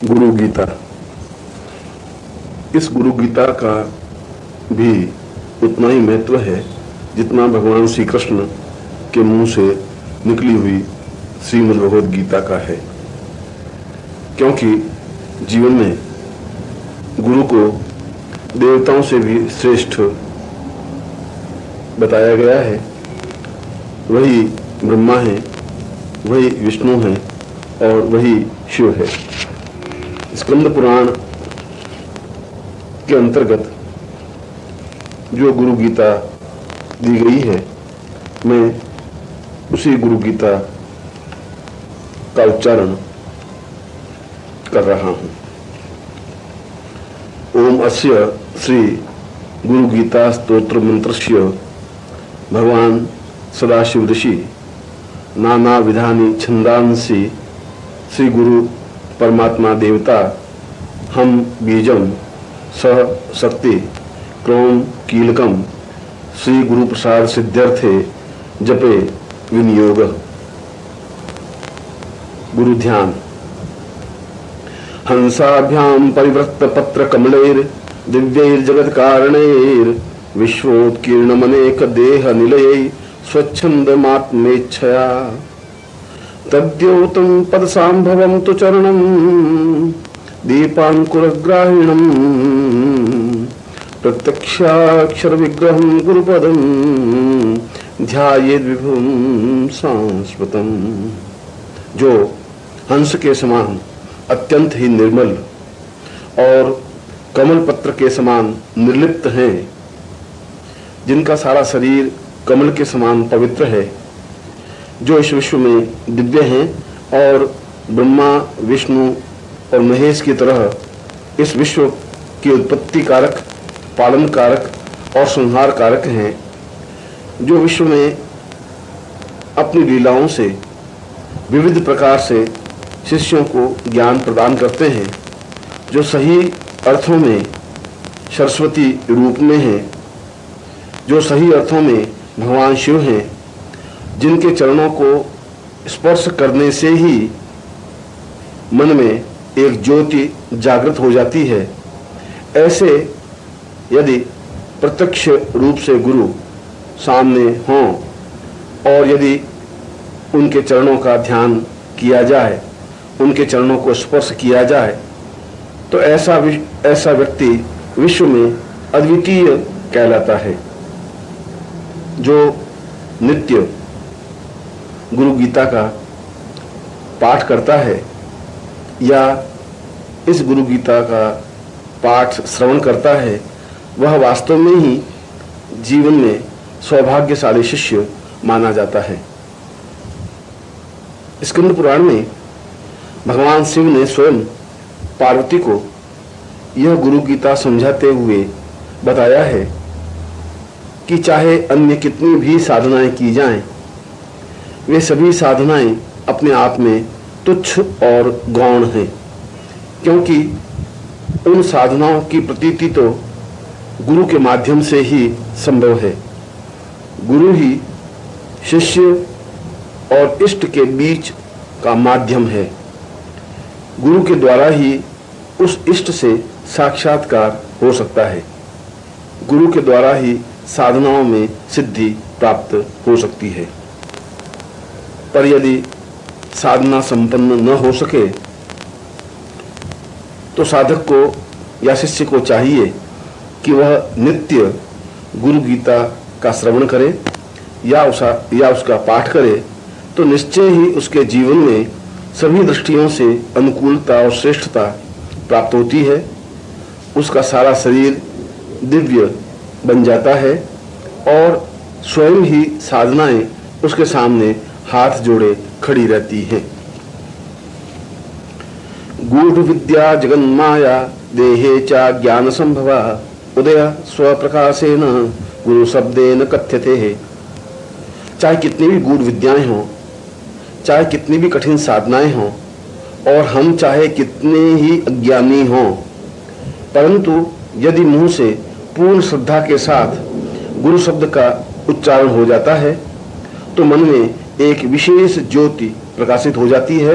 गुरु गीता। इस गुरु गीता का भी उतना ही महत्व है जितना भगवान श्री कृष्ण के मुंह से निकली हुई श्रीमद् भगवद गीता का है, क्योंकि जीवन में गुरु को देवताओं से भी श्रेष्ठ बताया गया है। वही ब्रह्मा है, वही विष्णु है और वही शिव है। स्कंद पुराण के अंतर्गत जो गुरु गीता दी गई है, मैं उसी गुरु गीता का उच्चारण कर रहा हूं। ओम अस्य श्री गुरु गीता स्तोत्र मंत्रस्य भगवान सदाशिव ऋषि नाना विधानि छंदांसि श्री गुरु परमात्मा देवता हम बीजम सह शक्ति क्रोम कीलकम श्री गुरु प्रसाद सिद्ध्यर्थे जपे विनियोग। गुरु ध्यान। हंसाभ्याम परिवृत्त पत्र कमलेर दिव्यैर जगत कारणैर विश्वोत्कीर्णमनेक देह निलयै स्वच्छंदमात्मेच्छया तद्योतं पदसाम्भवं तु चरणं दीपांकुरग्राहिणं प्रत्यक्षाक्षर विग्रहं गुरुपदं ध्यायेद् विभुं सांस्वतम्। जो हंस के समान अत्यंत ही निर्मल और कमल पत्र के समान निर्लिप्त हैं, जिनका सारा शरीर कमल के समान पवित्र है, जो इस विश्व में दिव्य हैं और ब्रह्मा विष्णु और महेश की तरह इस विश्व की उत्पत्ति कारक, पालन कारक और संहार कारक हैं, जो विश्व में अपनी लीलाओं से विविध प्रकार से शिष्यों को ज्ञान प्रदान करते हैं, जो सही अर्थों में सरस्वती रूप में हैं, जो सही अर्थों में भगवान शिव हैं, जिनके चरणों को स्पर्श करने से ही मन में एक ज्योति जागृत हो जाती है। ऐसे यदि प्रत्यक्ष रूप से गुरु सामने हों और यदि उनके चरणों का ध्यान किया जाए, उनके चरणों को स्पर्श किया जाए, तो ऐसा व्यक्ति विश्व में अद्वितीय कहलाता है। जो नित्य गुरु गीता का पाठ करता है या इस गुरु गीता का पाठ श्रवण करता है, वह वास्तव में ही जीवन में सौभाग्यशाली शिष्य माना जाता है। स्कंद पुराण में भगवान शिव ने स्वयं पार्वती को यह गुरु गीता समझाते हुए बताया है कि चाहे अन्य कितनी भी साधनाएं की जाएं, वे सभी साधनाएं अपने आप में तुच्छ और गौण हैं, क्योंकि उन साधनाओं की प्रतीति तो गुरु के माध्यम से ही संभव है। गुरु ही शिष्य और इष्ट के बीच का माध्यम है। गुरु के द्वारा ही उस इष्ट से साक्षात्कार हो सकता है। गुरु के द्वारा ही साधनाओं में सिद्धि प्राप्त हो सकती है। पर यदि साधना संपन्न न हो सके तो साधक को या शिष्य को चाहिए कि वह नित्य गुरु गीता का श्रवण करे या उसका पाठ करे, तो निश्चय ही उसके जीवन में सभी दृष्टियों से अनुकूलता और श्रेष्ठता प्राप्त होती है। उसका सारा शरीर दिव्य बन जाता है और स्वयं ही साधनाएं उसके सामने हाथ जोड़े खड़ी रहती हैं। गूढ़ विद्या जगन्माया देहे चा ज्ञान संभवा उदय स्वप्रकाशेन गुरु शब्देन कथ्यते है। चाहे कितनी भी गूढ़ विद्याएं हों, चाहे कितनी भी कठिन साधनाएं हों और हम चाहे कितने ही अज्ञानी हों, परंतु यदि मुंह से पूर्ण श्रद्धा के साथ गुरु शब्द का उच्चारण हो जाता है तो मन में एक विशेष ज्योति प्रकाशित हो जाती है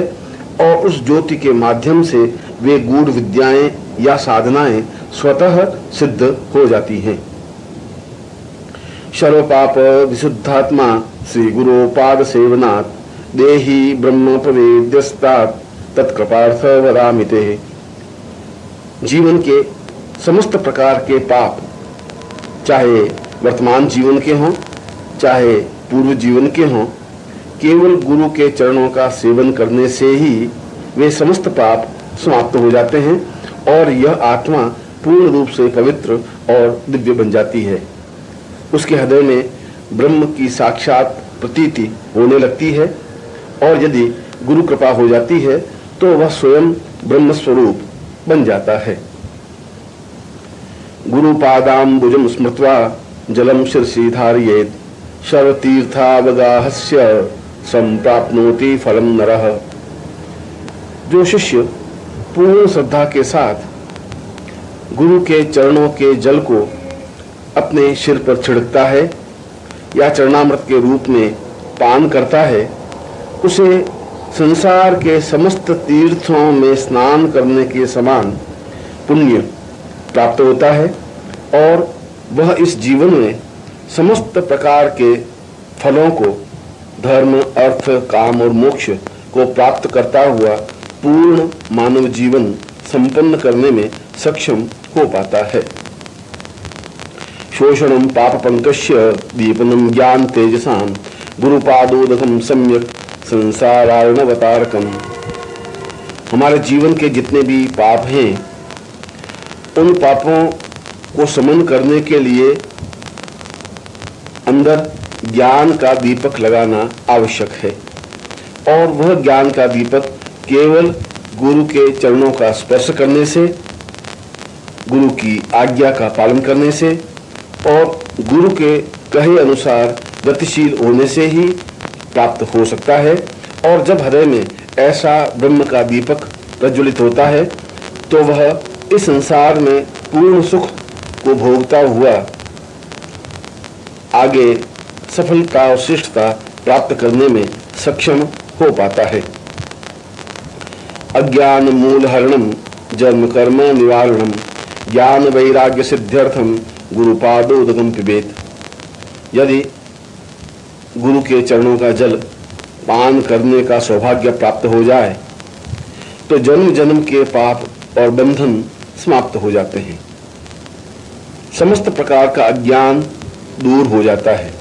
और उस ज्योति के माध्यम से वे गूढ़ विद्याएं या साधनाएं स्वतः सिद्ध हो जाती हैं। सर्वपाप विशुद्धात्मा श्री गुरु पाद सेवनात् देहि ब्रह्मोपवेद्यस्तात् तत्कृपार्थ वदामिते। जीवन के समस्त प्रकार के पाप, चाहे वर्तमान जीवन के हों चाहे पूर्व जीवन के हों, केवल गुरु के चरणों का सेवन करने से ही वे समस्त पाप समाप्त हो जाते हैं और यह आत्मा पूर्ण रूप से पवित्र और दिव्य बन जाती है। उसके हृदय में ब्रह्म की साक्षात प्रतीति होने लगती है और यदि गुरु कृपा हो जाती है तो वह स्वयं ब्रह्म स्वरूप बन जाता है। गुरु पादाम्बुजं स्मृत्वा जलम शिरसि धारयेत् सर्वतीर्थावगाहस्य संप्राप्नोति फलम नरः। जो शिष्य पूर्ण श्रद्धा के साथ गुरु के चरणों के जल को अपने सिर पर छिड़कता है या चरणामृत के रूप में पान करता है, उसे संसार के समस्त तीर्थों में स्नान करने के समान पुण्य प्राप्त होता है और वह इस जीवन में समस्त प्रकार के फलों को, धर्म, अर्थ, काम और मोक्ष को प्राप्त करता हुआ पूर्ण मानव जीवन संपन्न करने में सक्षम हो पाता है। शोषणम पाप पंकस्य दीपनम ज्ञान तेजसां गुरुपादोदकम सम्यक संसारार्णवतारकम। हमारे जीवन के जितने भी पाप हैं, उन पापों को शमन करने के लिए अंदर ज्ञान का दीपक लगाना आवश्यक है और वह ज्ञान का दीपक केवल गुरु के चरणों का स्पर्श करने से, गुरु की आज्ञा का पालन करने से और गुरु के कहे अनुसार गतिशील होने से ही प्राप्त हो सकता है। और जब हृदय में ऐसा ब्रह्म का दीपक प्रज्वलित होता है तो वह इस संसार में पूर्ण सुख को भोगता हुआ आगे सफलता और श्रेष्ठता प्राप्त करने में सक्षम हो पाता है। अज्ञान मूल हरणम जन्म कर्म निवारणम ज्ञान वैराग्य सिद्ध्यर्थम गुरुपादोदकम पिबेत। यदि गुरु के चरणों का जल पान करने का सौभाग्य प्राप्त हो जाए तो जन्म जन्म के पाप और बंधन समाप्त हो जाते हैं। समस्त प्रकार का अज्ञान दूर हो जाता है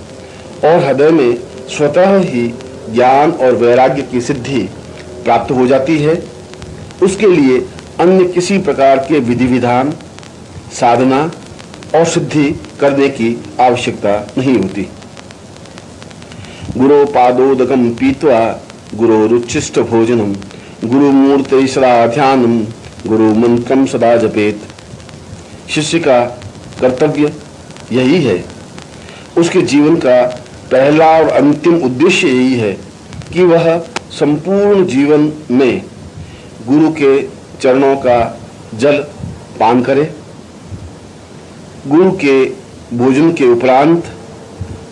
और हृदय में स्वतः ही ज्ञान और वैराग्य की सिद्धि प्राप्त हो जाती है। उसके लिए अन्य किसी प्रकार के विधि विधान, साधना और सिद्धि करने की आवश्यकता नहीं होती। गुरो पादोदकम पीत्वा गुरोरुच्छिष्ट भोजनम गुरुमूर्ते सदा ध्यानम गुरु मंत्रम सदा जपेत। शिष्य का कर्तव्य यही है, उसके जीवन का पहला और अंतिम उद्देश्य यही है कि वह संपूर्ण जीवन में गुरु के चरणों का जल पान करे, गुरु के भोजन के उपरांत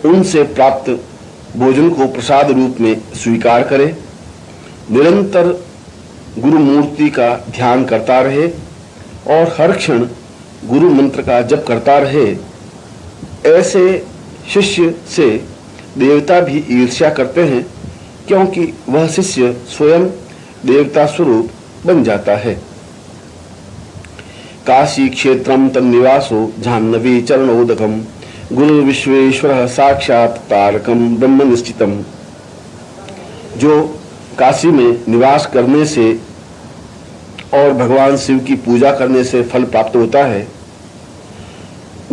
उनसे प्राप्त भोजन को प्रसाद रूप में स्वीकार करे, निरंतर गुरु मूर्ति का ध्यान करता रहे और हर क्षण गुरु मंत्र का जप करता रहे। ऐसे शिष्य से देवता भी ईर्ष्या करते हैं क्योंकि वह शिष्य स्वयं देवता स्वरूप बन जाता है। काशी क्षेत्रम तन्निवासो जाह्नवी चरणोदकम गुरु विश्वेश्वर साक्षात तारकम ब्रह्म निश्चितम। जो काशी में निवास करने से और भगवान शिव की पूजा करने से फल प्राप्त होता है,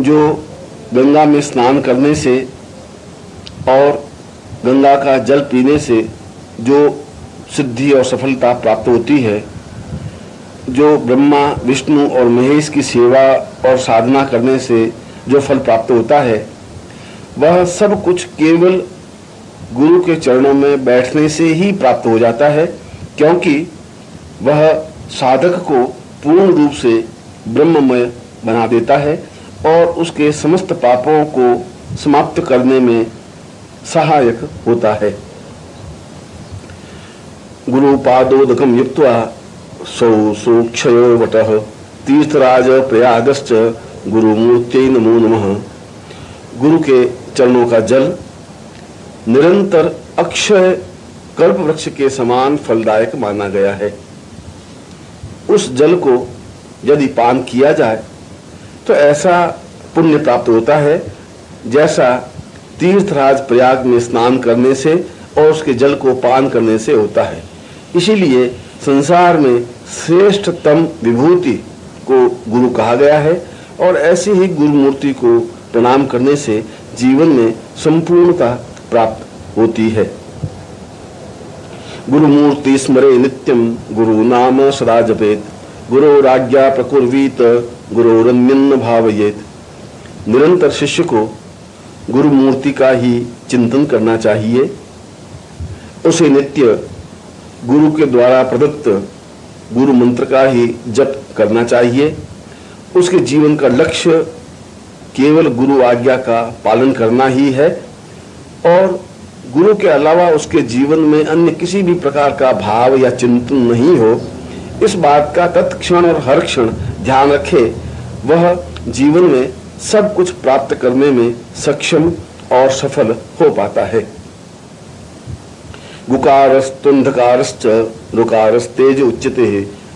जो गंगा में स्नान करने से और गंगा का जल पीने से जो सिद्धि और सफलता प्राप्त होती है, जो ब्रह्मा विष्णु और महेश की सेवा और साधना करने से जो फल प्राप्त होता है, वह सब कुछ केवल गुरु के चरणों में बैठने से ही प्राप्त हो जाता है, क्योंकि वह साधक को पूर्ण रूप से ब्रह्ममय बना देता है और उसके समस्त पापों को समाप्त करने में सहायक होता है। गुरुपादोदकं युक्त्वा सौ सोक्षयो वटः तीर्थराज प्रयागश्च गुरुमूर्त्यै नमो नमः। गुरु के चरणों का जल निरंतर अक्षय कल्प वृक्ष के समान फलदायक माना गया है। उस जल को यदि पान किया जाए तो ऐसा पुण्य प्राप्त होता है जैसा तीर्थराज प्रयाग में स्नान करने से और उसके जल को पान करने से होता है। इसीलिए संसार में श्रेष्ठतम विभूति को गुरु कहा गया है और ऐसी ही गुरु मूर्ति को प्रणाम करने से जीवन में संपूर्णता प्राप्त होती है। गुरुमूर्ति स्मरे नित्यम गुरु नाम सदा जपेत गुरोराज्ञा प्रकुर्वीत गुरोरन्यन्न भावयेत। निरंतर शिष्य को गुरु मूर्ति का ही चिंतन करना चाहिए। उसे नित्य गुरु के द्वारा प्रदत्त गुरु मंत्र का ही जप करना चाहिए। उसके जीवन का लक्ष्य केवल गुरु आज्ञा का पालन करना ही है और गुरु के अलावा उसके जीवन में अन्य किसी भी प्रकार का भाव या चिंतन नहीं हो, इस बात का तत्क्षण और हर क्षण ध्यान रखे। वह जीवन में सब कुछ प्राप्त करने में सक्षम और सफल हो पाता है। गुकारस्तुंधकारश्च रुकारस्तेज उच्यते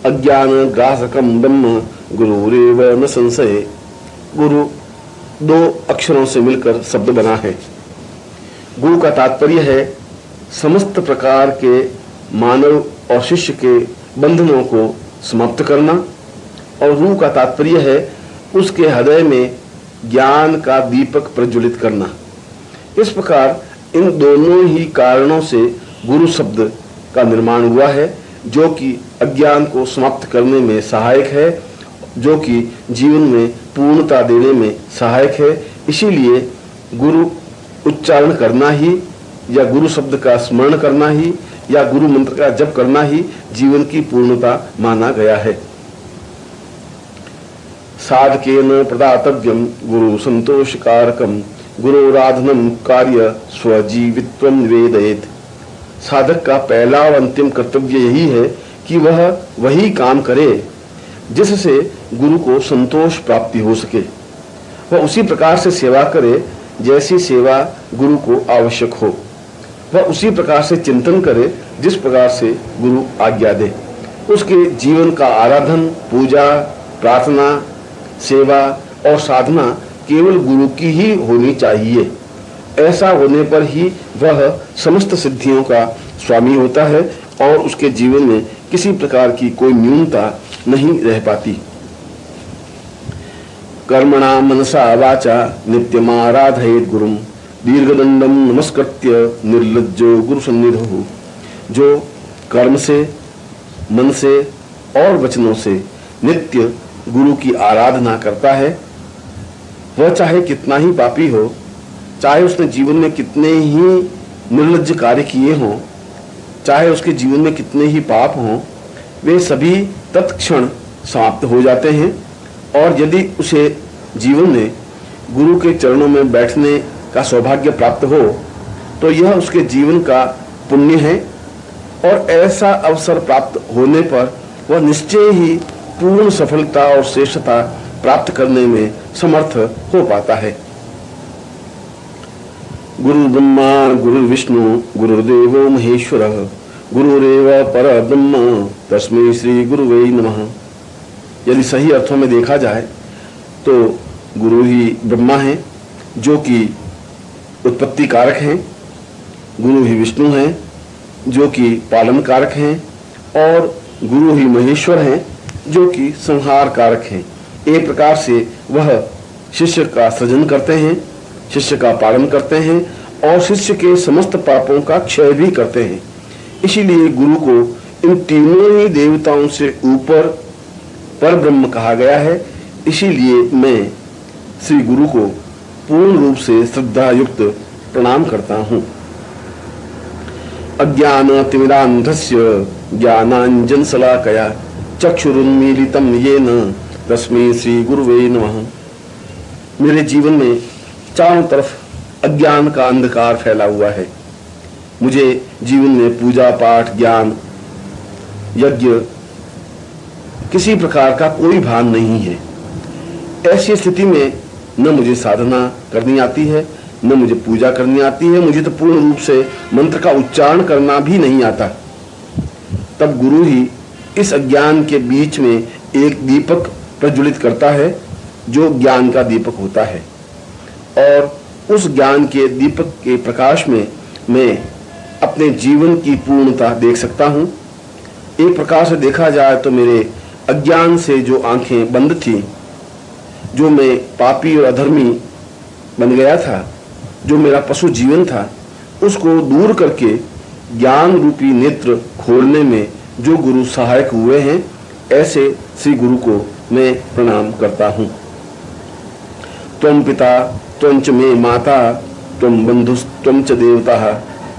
अज्ञान ग्रासकम ब्रह्म गुरुरेव न संशय। गुरु दो अक्षरों से मिलकर शब्द बना है। गुरु का तात्पर्य है समस्त प्रकार के मानव और शिष्य के बंधनों को समाप्त करना और रू का तात्पर्य है उसके हृदय में ज्ञान का दीपक प्रज्वलित करना। इस प्रकार इन दोनों ही कारणों से गुरु शब्द का निर्माण हुआ है जो कि अज्ञान को समाप्त करने में सहायक है, जो कि जीवन में पूर्णता देने में सहायक है। इसीलिए गुरु उच्चारण करना ही या गुरु शब्द का स्मरण करना ही या गुरु मंत्र का जप करना ही जीवन की पूर्णता माना गया है। साधकेन प्रदातव्यम गुरु संतोषकारकम गुरुराधनम कार्य स्वजीवित्वम निवेदयेत। साधक का पहला और अंतिम कर्तव्य यही है कि वह वही काम करे जिससे गुरु को संतोष प्राप्ति हो सके। वह उसी प्रकार से सेवा करे जैसी सेवा गुरु को आवश्यक हो। वह उसी प्रकार से चिंतन करे जिस प्रकार से गुरु आज्ञा दे। उसके जीवन का आराधन, पूजा, प्रार्थना, सेवा और साधना केवल गुरु की ही होनी चाहिए। ऐसा होने पर ही वह समस्त सिद्धियों का स्वामी होता है और उसके जीवन में किसी प्रकार की कोई न्यूनता नहीं रह पाती। कर्मणा मनसा वाचा नित्यमाराधयेत् गुरुम दीर्घदंडम नमस्कृत्य निर्लज्जो गुरु सन्निधौ। जो कर्म से, मन से और वचनों से नित्य गुरु की आराधना करता है, वह चाहे कितना ही पापी हो, चाहे उसने जीवन में कितने ही निर्लज्ज कार्य किए हों, चाहे उसके जीवन में कितने ही पाप हों, वे सभी तत्क्षण समाप्त हो जाते हैं। और यदि उसे जीवन में गुरु के चरणों में बैठने का सौभाग्य प्राप्त हो तो यह उसके जीवन का पुण्य है और ऐसा अवसर प्राप्त होने पर वह निश्चय ही पूर्ण सफलता और श्रेष्ठता प्राप्त करने में समर्थ हो पाता है। गुरु ब्रह्मा गुरु विष्णु गुरुदेवो महेश्वरः गुरुरेव परब्रह्म तस्मै श्री गुरुवे नमः। यदि सही अर्थों में देखा जाए तो गुरु ही ब्रह्मा है जो कि उत्पत्ति कारक हैं, गुरु ही विष्णु हैं जो कि पालन कारक हैं और गुरु ही महेश्वर हैं जो कि संहार कारक हैं। एक प्रकार से वह शिष्य का सृजन करते हैं, शिष्य का पालन करते हैं और शिष्य के समस्त पापों का क्षय भी करते हैं। इसीलिए गुरु को इन तीनों ही देवताओं से ऊपर पर ब्रह्म कहा गया है। इसीलिए मैं श्री गुरु को पूर्ण रूप से श्रद्धा युक्त प्रणाम करता हूँ। अज्ञान तिमिरांधस्य ज्ञानांजन शलाकया चक्षुरुन्मीलितं येन तस्मै श्री गुरुवे नमः। मेरे जीवन में चारों तरफ अज्ञान का अंधकार फैला हुआ है। मुझे जीवन में पूजा पाठ, ज्ञान यज्ञ, किसी प्रकार का कोई भान नहीं है। ऐसी स्थिति में न मुझे साधना करनी आती है, न मुझे पूजा करनी आती है, मुझे तो पूर्ण रूप से मंत्र का उच्चारण करना भी नहीं आता। तब गुरु ही इस अज्ञान के बीच में एक दीपक प्रज्वलित करता है जो ज्ञान का दीपक होता है, और उस ज्ञान के दीपक के प्रकाश में मैं अपने जीवन की पूर्णता देख सकता हूँ। एक प्रकार से देखा जाए तो मेरे अज्ञान से जो आंखें बंद थी, जो मैं पापी और अधर्मी बन गया था, जो मेरा पशु जीवन था, उसको दूर करके ज्ञान रूपी नेत्र खोलने में जो गुरु सहायक हुए हैं, ऐसे श्री गुरु को मैं प्रणाम करता हूँ। त्वं पिता त्वं च मे माता त्वं बंधुस्त्वं च देवता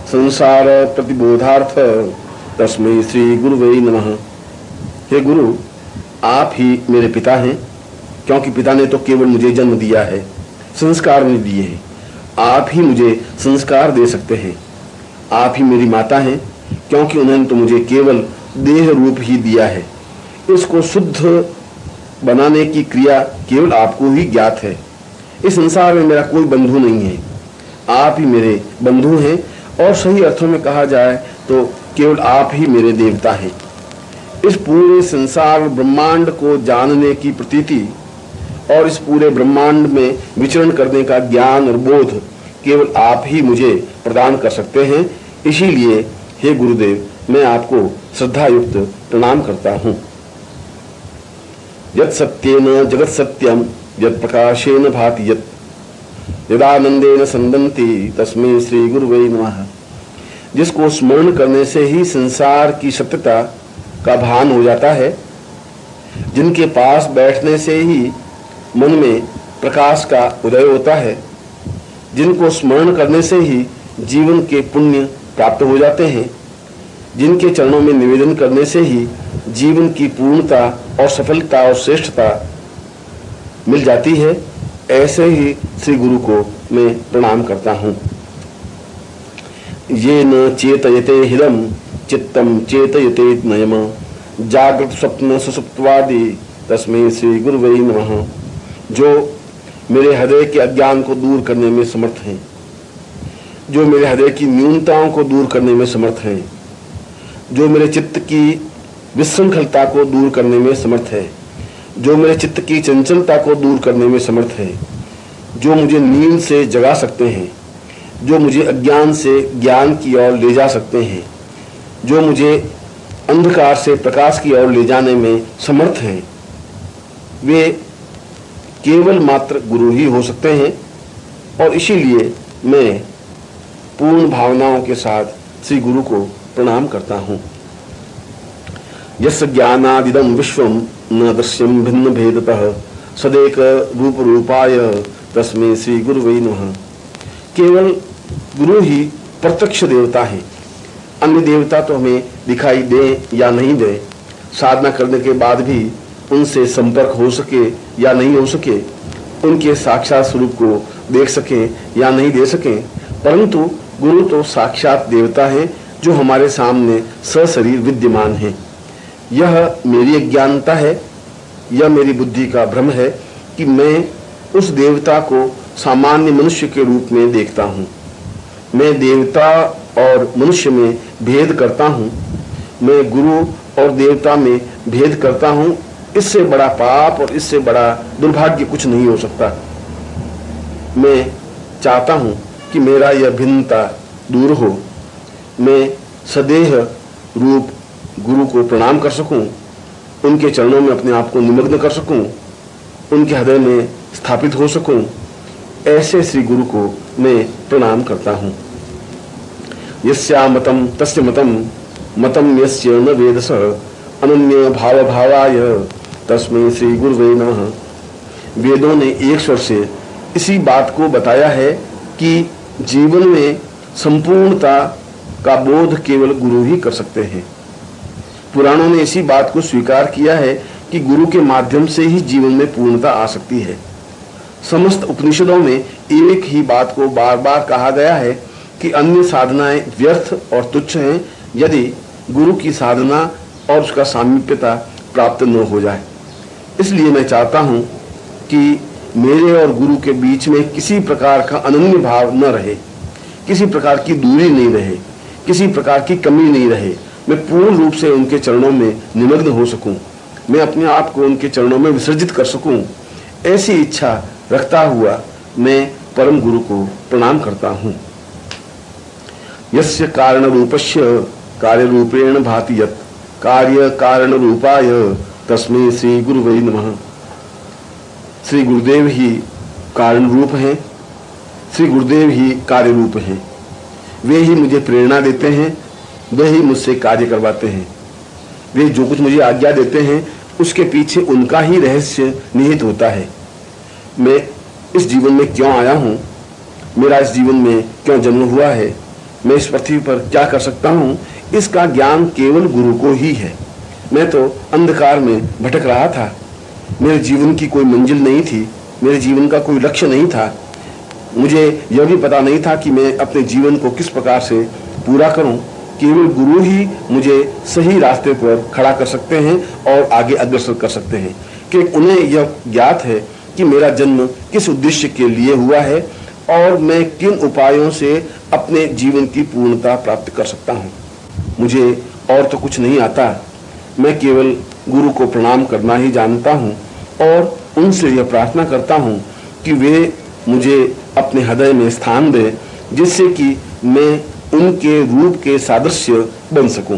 संसार प्रतिबोधार्थ तस्मै श्री गुरुवे नमः। हे गुरु, आप ही मेरे पिता हैं, क्योंकि पिता ने तो केवल मुझे जन्म दिया है, संस्कार नहीं दिए हैं। आप ही मुझे संस्कार दे सकते हैं। आप ही मेरी माता हैं, क्योंकि उन्होंने तो मुझे केवल देह रूप ही दिया है। इसको शुद्ध बनाने की क्रिया केवल आपको ही ज्ञात है। इस संसार में मेरा कोई बंधु नहीं है, आप ही मेरे बंधु हैं, और सही अर्थों में कहा जाए तो केवल आप ही मेरे देवता हैं। इस पूरे संसार ब्रह्मांड को जानने की प्रतीति और इस पूरे ब्रह्मांड में विचरण करने का ज्ञान और बोध केवल आप ही मुझे प्रदान कर सकते हैं। इसीलिए हे गुरुदेव, मैं आपको श्रद्धा युक्त प्रणाम करता हूँ। यत् सत्येन जगत सत्यम यत् प्रकाशेन भाति यत् यदानंदेन संदन्ति तस्मै श्री गुरुवे नमः। जिसको स्मरण करने से ही संसार की सत्यता का भान हो जाता है, जिनके पास बैठने से ही मन में प्रकाश का उदय होता है, जिनको स्मरण करने से ही जीवन के पुण्य प्राप्त हो जाते हैं, जिनके चरणों में निवेदन करने से ही जीवन की पूर्णता और सफलता और श्रेष्ठता मिल जाती है, ऐसे ही श्री गुरु को मैं प्रणाम करता हूँ। ये न चेतयते हिदम चित्तम चेतयते नयम जागृत स्वप्न सुसुप्तवादि तस्मै श्री गुरुवे नमः। जो मेरे हृदय के अज्ञान को दूर करने में समर्थ हैं, जो मेरे हृदय की न्यूनताओं को दूर करने में समर्थ हैं, जो मेरे चित्त की विशृंखलता को दूर करने में समर्थ है, जो मेरे चित्त की चंचलता को दूर करने में समर्थ है, जो मुझे नींद से जगा सकते हैं, जो मुझे अज्ञान से ज्ञान की ओर ले जा सकते हैं, जो मुझे अंधकार से प्रकाश की ओर ले जाने में समर्थ हैं, वे केवल मात्र गुरु ही हो सकते हैं। और इसीलिए मैं पूर्ण भावनाओं के साथ श्री गुरु को प्रणाम करता हूँ। यस्य ज्ञानादिदं विश्वं न दृश्यं भिन्न भेदतः सदेक रूप रूपाय तस्मै श्री गुरुवे नमः। केवल गुरु ही प्रत्यक्ष देवता है। अन्य देवता तो हमें दिखाई दे या नहीं दे, साधना करने के बाद भी उनसे संपर्क हो सके या नहीं हो सके, उनके साक्षात स्वरूप को देख सके या नहीं दे सके, परंतु गुरु तो साक्षात देवता है जो हमारे सामने सशरीर विद्यमान है। यह मेरी अज्ञानता है, यह मेरी बुद्धि का भ्रम है कि मैं उस देवता को सामान्य मनुष्य के रूप में देखता हूँ। मैं देवता और मनुष्य में भेद करता हूँ, मैं गुरु और देवता में भेद करता हूँ। इससे बड़ा पाप और इससे बड़ा दुर्भाग्य कुछ नहीं हो सकता। मैं चाहता हूँ कि मेरा यह भिन्नता दूर हो, मैं सदेह रूप गुरु को प्रणाम कर सकूं, उनके चरणों में अपने आप को निमग्न कर सकूं, उनके हृदय में स्थापित हो सकूं, ऐसे श्री गुरु को मैं प्रणाम करता हूँ। यस्या मतम तस्य मतम मतम यस्य न वेदसः अनन्य भाव भावाय तस्मै श्री गुरुवे नमः। वेदों ने एक स्वर से इसी बात को बताया है कि जीवन में संपूर्णता का बोध केवल गुरु ही कर सकते हैं। पुराणों ने इसी बात को स्वीकार किया है कि गुरु के माध्यम से ही जीवन में पूर्णता आ सकती है। समस्त उपनिषदों में एक ही बात को बार बार कहा गया है कि अन्य साधनाएं व्यर्थ और तुच्छ हैं यदि गुरु की साधना और उसका सामीप्यता प्राप्त न हो जाए। इसलिए मैं चाहता हूं कि मेरे और गुरु के बीच में किसी प्रकार का अनन्य भाव न रहे, किसी प्रकार की दूरी नहीं रहे, किसी प्रकार की कमी नहीं रहे। मैं पूर्ण रूप से उनके चरणों में निमग्न हो सकूं, मैं अपने आप को उनके चरणों में विसर्जित कर सकूं, ऐसी इच्छा रखता हुआ मैं परम गुरु को प्रणाम करता हूं। यस्य कारण रूपस्य कार्य रूपेण भाति यत् कार्य कारण रूपाय तस्मै श्री गुरुवे नमः। श्री गुरुदेव ही कारण रूप हैं, श्री गुरुदेव ही कार्य रूप हैं। वे ही मुझे प्रेरणा देते हैं, वे ही मुझसे कार्य करवाते हैं। वे जो कुछ मुझे आज्ञा देते हैं उसके पीछे उनका ही रहस्य निहित होता है। मैं इस जीवन में क्यों आया हूँ, मेरा इस जीवन में क्यों जन्म हुआ है, मैं इस पृथ्वी पर क्या कर सकता हूँ, इसका ज्ञान केवल गुरु को ही है। मैं तो अंधकार में भटक रहा था, मेरे जीवन की कोई मंजिल नहीं थी, मेरे जीवन का कोई लक्ष्य नहीं था। मुझे यह भी पता नहीं था कि मैं अपने जीवन को किस प्रकार से पूरा करूं। केवल गुरु ही मुझे सही रास्ते पर खड़ा कर सकते हैं और आगे अग्रसर कर सकते हैं कि उन्हें यह ज्ञात है कि मेरा जन्म किस उद्देश्य के लिए हुआ है और मैं किन उपायों से अपने जीवन की पूर्णता प्राप्त कर सकता हूँ। मुझे और तो कुछ नहीं आता, मैं केवल गुरु को प्रणाम करना ही जानता हूँ और उनसे यह प्रार्थना करता हूँ कि वे मुझे अपने हृदय में स्थान दे, जिससे कि मैं उनके रूप के सादृश्य बन सकूं।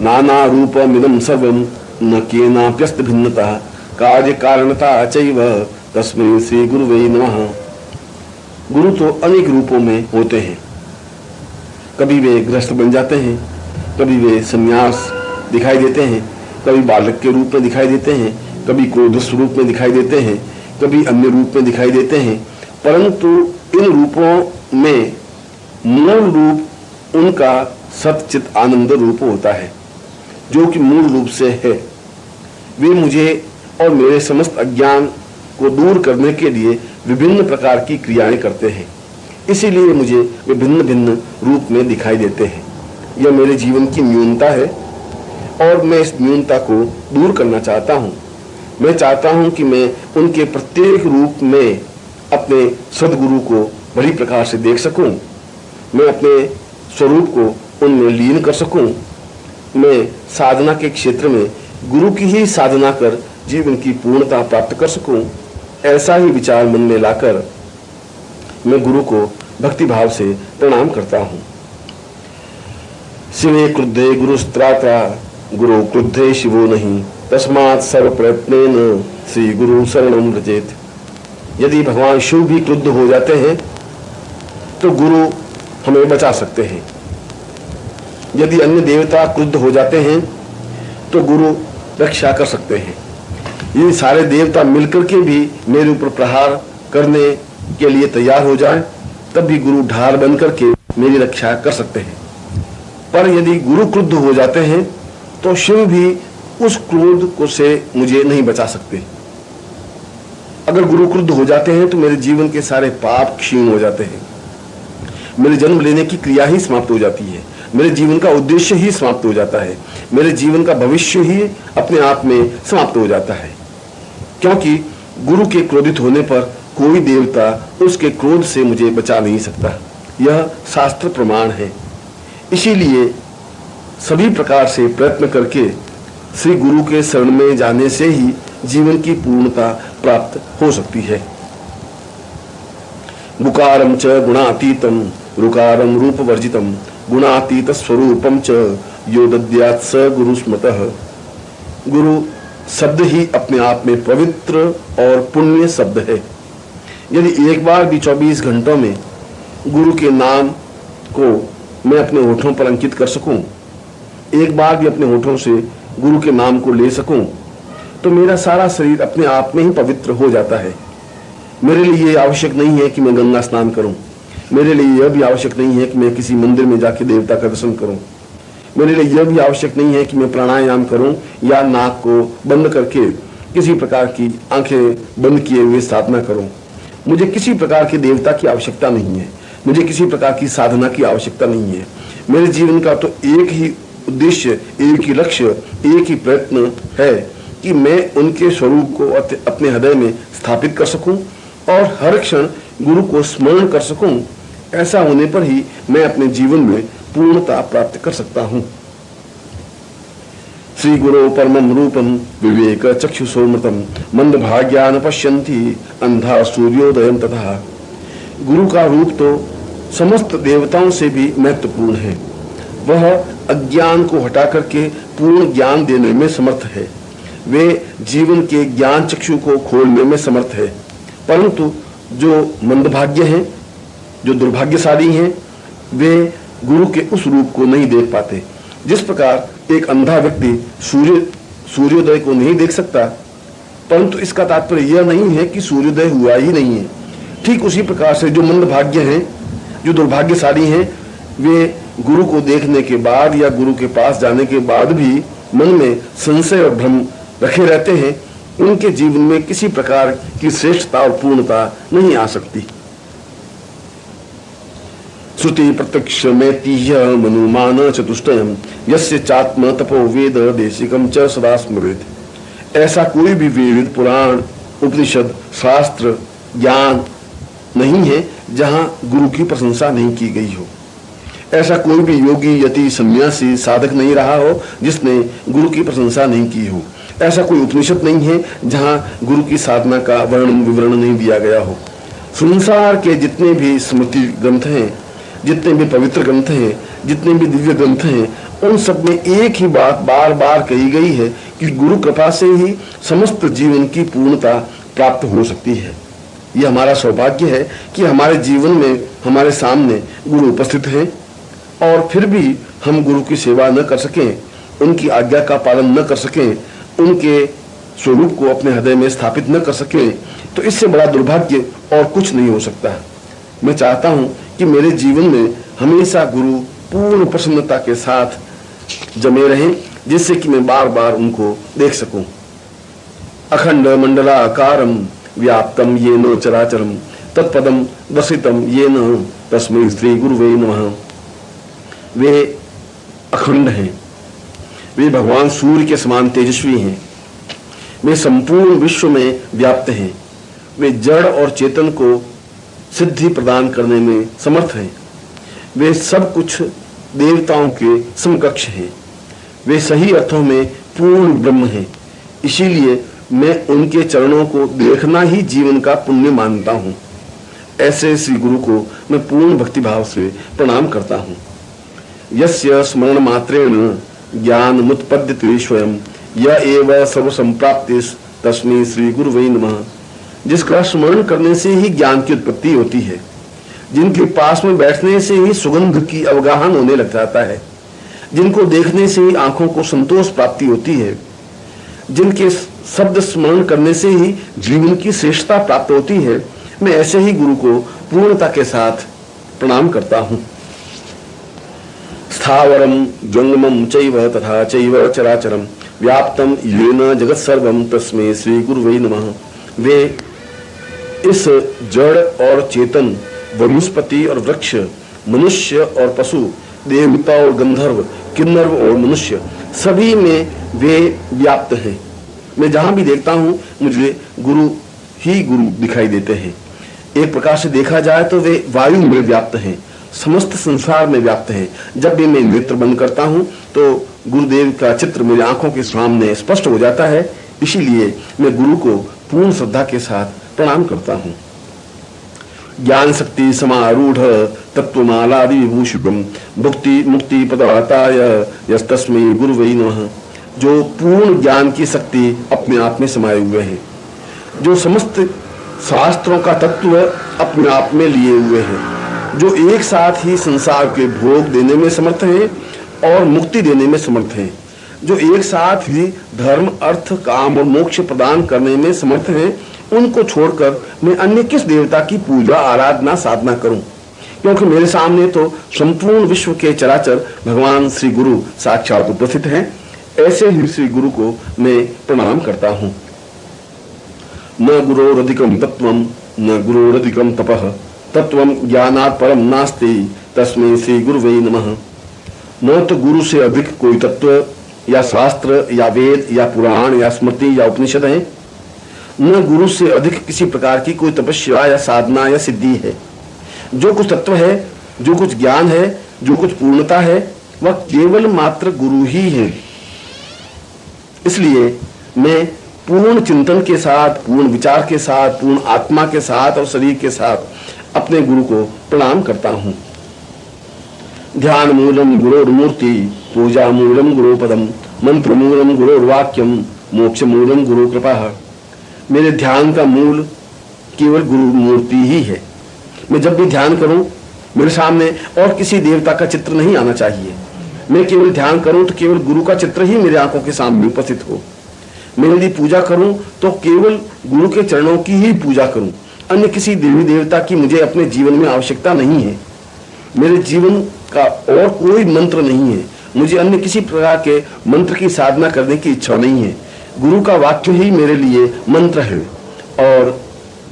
नाना रूपमिदं सर्वं न केनाप्यस्त भिन्नता कार्य कारणता चैव तस्मै श्री गुरुवे नमः। गुरु तो अनेक रूपों में होते हैं। कभी वे गृहस्थ बन जाते हैं, कभी वे संन्यास दिखाई देते हैं, कभी बालक के रूप में दिखाई देते हैं, कभी क्रोध स्वरूप में दिखाई देते हैं, कभी अन्य रूप में दिखाई देते हैं। परंतु इन रूपों में मूल रूप उनका सच्चित आनंद रूप होता है, जो कि मूल रूप से है। वे मुझे और मेरे समस्त अज्ञान को दूर करने के लिए विभिन्न प्रकार की क्रियाएं करते हैं, इसीलिए मुझे वे भिन्न भिन्न रूप में दिखाई देते हैं। यह मेरे जीवन की न्यूनता है और मैं इस न्यूनता को दूर करना चाहता हूँ। मैं चाहता हूँ कि मैं उनके प्रत्येक रूप में अपने सदगुरु को बड़ी प्रकार से देख सकूं, मैं अपने स्वरूप को उनमें लीन कर सकूं, मैं साधना के क्षेत्र में गुरु की ही साधना कर जीवन की पूर्णता प्राप्त कर सकूं। ऐसा ही विचार मन में लाकर मैं गुरु को भक्ति भाव से प्रणाम करता हूं। शिवे क्रुद्धे गुरुस्त्राता गुरु क्रुद्धे शिवो नहीं तस्मात् सर्व प्रयत्नेन श्री गुरु शरणं व्रजेत। यदि भगवान शिव भी क्रुद्ध हो जाते हैं तो गुरु हमें बचा सकते हैं। यदि अन्य देवता क्रुद्ध हो जाते हैं तो गुरु रक्षा कर सकते हैं। ये सारे देवता मिलकर के भी मेरे ऊपर प्रहार करने के लिए तैयार हो जाएं, तब भी गुरु ढाल बन करके मेरी रक्षा कर सकते हैं। पर यदि गुरु क्रुद्ध हो जाते हैं तो शिव भी उस क्रोध को से मुझे नहीं बचा सकते। अगर गुरु क्रुद्ध हो जाते हैं तो मेरे जीवन के सारे पाप क्षीण हो जाते हैं, मेरे जन्म लेने की क्रिया ही समाप्त हो जाती है, मेरे जीवन का उद्देश्य ही समाप्त हो जाता है, मेरे जीवन का भविष्य ही अपने आप में समाप्त हो जाता है। क्योंकि गुरु के क्रोधित होने पर कोई देवता उसके क्रोध से मुझे बचा नहीं सकता, यह शास्त्र प्रमाण है। इसीलिए सभी प्रकार से प्रयत्न करके श्री गुरु के शरण में जाने से ही जीवन की पूर्णता प्राप्त हो सकती है। गुकारम च गुणातीतम रुकारम रूप वर्जितम गुणातीत स्वरूपम च यो दद्यात् स गुरु स्मृतः। गुरु शब्द ही अपने आप में पवित्र और पुण्य शब्द है। यदि एक बार भी 24 घंटों में गुरु के नाम को मैं अपने होठों पर अंकित कर सकूं, एक बार भी अपने होठों से गुरु के नाम को ले सकूं, तो मेरा सारा शरीर अपने आप में ही पवित्र हो जाता है। मेरे लिए आवश्यक नहीं है कि मैं गंगा स्नान करूं, मेरे लिए यह भी आवश्यक नहीं है कि मैं किसी मंदिर में जाके देवता का दर्शन करूं, मेरे लिए यह भी आवश्यक नहीं है कि मैं प्राणायाम करूं या नाक को बंद करके किसी प्रकार की आंखें बंद किए हुए साधना करूं। मुझे किसी प्रकार के देवता की आवश्यकता नहीं है, मुझे किसी प्रकार की साधना की आवश्यकता नहीं है। मेरे जीवन का तो एक ही उद्देश्य, एक ही लक्ष्य, एक ही प्रयत्न है कि मैं उनके स्वरूप को अपने हृदय में स्थापित कर सकूं और हर क्षण गुरु को स्मरण कर सकूं। ऐसा होने पर ही मैं अपने जीवन में पूर्णता प्राप्त कर सकता हूं। श्री गुरो परमं रूपम विवेक चक्षुषोमृतम मंद भाग्यान पश्यन्ति अंधा सूर्योदयम तथा। गुरु का रूप तो समस्त देवताओं से भी महत्वपूर्ण है। वह अज्ञान को हटा करके पूर्ण ज्ञान देने में समर्थ है। वे जीवन के ज्ञान चक्षु को खोलने में समर्थ है। परंतु जो मंदभाग्य हैं, जो दुर्भाग्यशाली हैं, वे गुरु के उस रूप को नहीं देख पाते। जिस प्रकार एक अंधा व्यक्ति सूर्योदय को नहीं देख सकता, परंतु इसका तात्पर्य यह नहीं है कि सूर्योदय हुआ ही नहीं है। ठीक उसी प्रकार से जो मंदभाग्य हैं, जो दुर्भाग्यशाली हैं, वे गुरु को देखने के बाद या गुरु के पास जाने के बाद भी मन में संशय और भ्रम रखे रहते हैं। उनके जीवन में किसी प्रकार की श्रेष्ठता और पूर्णता नहीं आ सकती। श्रुति प्रत्यक्ष मैतीह मनुमान चतुष्टयम यस्य चात्म तपो वेद देशिकम च सदा स्मृत। ऐसा कोई भी वेद, पुराण, उपनिषद, शास्त्र, ज्ञान नहीं है जहां गुरु की प्रशंसा नहीं की गई हो। ऐसा कोई भी योगी, यति, सन्यासी, साधक नहीं रहा हो जिसने गुरु की प्रशंसा नहीं की हो। ऐसा कोई उपनिषद नहीं है जहां गुरु की साधना का वर्णन विवरण नहीं दिया गया हो। संसार के जितने भी स्मृति ग्रंथ हैं, जितने भी पवित्र ग्रंथ हैं, जितने भी दिव्य ग्रंथ हैं, उन सब में एक ही बात बार बार कही गई है कि गुरु कृपा से ही समस्त जीवन की पूर्णता प्राप्त हो सकती है। यह हमारा सौभाग्य है कि हमारे जीवन में हमारे सामने गुरु उपस्थित हैं और फिर भी हम गुरु की सेवा न कर सकें, उनकी आज्ञा का पालन न कर सकें, उनके स्वरूप को अपने हृदय में स्थापित न कर सकें, तो इससे बड़ा दुर्भाग्य और कुछ नहीं हो सकता। मैं चाहता हूं कि मेरे जीवन में हमेशा गुरु पूर्ण प्रसन्नता के साथ जमे रहें, जिससे कि मैं बार बार उनको देख सकूं। अखंड मंडलाकारम व्याप्तम येन चराचरम तत्पदम दर्शितम येन तस्मै श्री गुरुवे नमः। वे अखंड हैं, वे भगवान सूर्य के समान तेजस्वी हैं, वे संपूर्ण विश्व में व्याप्त हैं, वे जड़ और चेतन को सिद्धि प्रदान करने में समर्थ हैं, वे सब कुछ देवताओं के समकक्ष हैं, वे सही अर्थों में पूर्ण ब्रह्म हैं। इसीलिए मैं उनके चरणों को देखना ही जीवन का पुण्य मानता हूँ। ऐसे श्री गुरु को मैं पूर्ण भक्तिभाव से प्रणाम करता हूँ। यस्य स्मरण मात्रेण ज्ञान मुत्पद्यते स्वयं य एव सर्व संप्राप्तिस् तस्मै श्री गुरुवे नमः। जिसका स्मरण करने से ही ज्ञान की उत्पत्ति होती है, जिनके पास में बैठने से ही सुगंध की अवगाहन होने लग जाता है, जिनको देखने से ही आंखों को संतोष प्राप्ति होती है, जिनके शब्द स्मरण करने से ही जीवन की श्रेष्ठता प्राप्त होती है, मैं ऐसे ही गुरु को पूर्णता के साथ प्रणाम करता हूँ। स्थावरम जंगमम चैव तथा चैव चराचरम व्याप्तम येन जगत सर्वम तस्मै श्री गुरुवे नमः। वे इस जड़ और चेतन, वनस्पति और वृक्ष, मनुष्य और पशु, देवता और गंधर्व, किन्नर और मनुष्य, सभी में वे व्याप्त हैं। मैं जहां भी देखता हूं मुझे गुरु ही गुरु दिखाई देते हैं। एक प्रकार से देखा जाए तो वे वायु में व्याप्त हैं, समस्त संसार में व्याप्त हैं। जब भी मैं नेत्र बंद करता हूं तो गुरुदेव का चित्र मेरी आंखों के सामने स्पष्ट हो जाता है। इसीलिए मैं गुरु को पूर्ण श्रद्धा के साथ प्रणाम करता हूँ। ज्ञान शक्ति समारूढ़ तत्वमालादि विभूषितम भुक्ति मुक्ति पदाताय यस्तस्मै गुरुवे नमः। जो पूर्ण ज्ञान की शक्ति अपने आप में समाये हुए हैं, जो समस्त शास्त्रों का तत्व अपने आप में लिए हुए हैं, जो एक साथ ही संसार के भोग देने में समर्थ हैं और मुक्ति देने में समर्थ हैं, जो एक साथ ही धर्म, अर्थ, काम और मोक्ष प्रदान करने में समर्थ हैं, उनको छोड़कर मैं अन्य किस देवता की पूजा, आराधना, साधना करूं? क्योंकि मेरे सामने तो संपूर्ण विश्व के चराचर भगवान श्री गुरु साक्षात उपस्थित हैं। ऐसे ही श्री गुरु को मैं प्रणाम करता हूं। न गुरोरधिकम तत्वम न गुरोरधिकम तपः तत्वम ज्ञानात् परम नास्ति तस्मै श्री गुरुवे नमः। न तो गुरु से अधिक कोई तत्व या शास्त्र या वेद या पुराण या स्मृति या उपनिषद है, न गुरु से अधिक किसी प्रकार की कोई तपस्या या साधना या सिद्धि है। जो कुछ तत्व है, जो कुछ ज्ञान है, जो कुछ पूर्णता है, वह केवल मात्र गुरु ही है। इसलिए मैं पूर्ण चिंतन के साथ, पूर्ण विचार के साथ, पूर्ण आत्मा के साथ और शरीर के साथ अपने गुरु को प्रणाम करता हूं। ध्यान मूलम गुरोर्मूर्ति, पूजा मूलम गुरुपदम, मंत्र मूलम गुरुर्वाक्यम, मोक्ष मूलम गुरु कृपा। मेरे ध्यान का मूल केवल गुरु मूर्ति ही है। मैं जब भी ध्यान करूं, मेरे सामने और किसी देवता का चित्र नहीं आना चाहिए। मैं केवल ध्यान करूं तो केवल गुरु का चित्र ही मेरे आंखों के सामने उपस्थित हो। मैं यदि पूजा करूं तो केवल गुरु के चरणों की ही पूजा करूं। अन्य किसी देवी देवता की मुझे अपने जीवन में आवश्यकता नहीं है। मेरे जीवन का और कोई मंत्र नहीं है। मुझे अन्य किसी प्रकार के मंत्र की साधना करने की इच्छा नहीं है। गुरु का वाक्य ही मेरे लिए मंत्र है और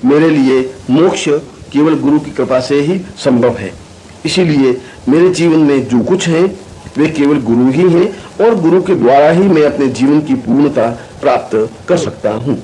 मेरे लिए मोक्ष केवल गुरु की कृपा से ही संभव है। इसीलिए मेरे जीवन में जो कुछ है वे केवल गुरु ही हैं और गुरु के द्वारा ही मैं अपने जीवन की पूर्णता प्राप्त कर सकता हूँ।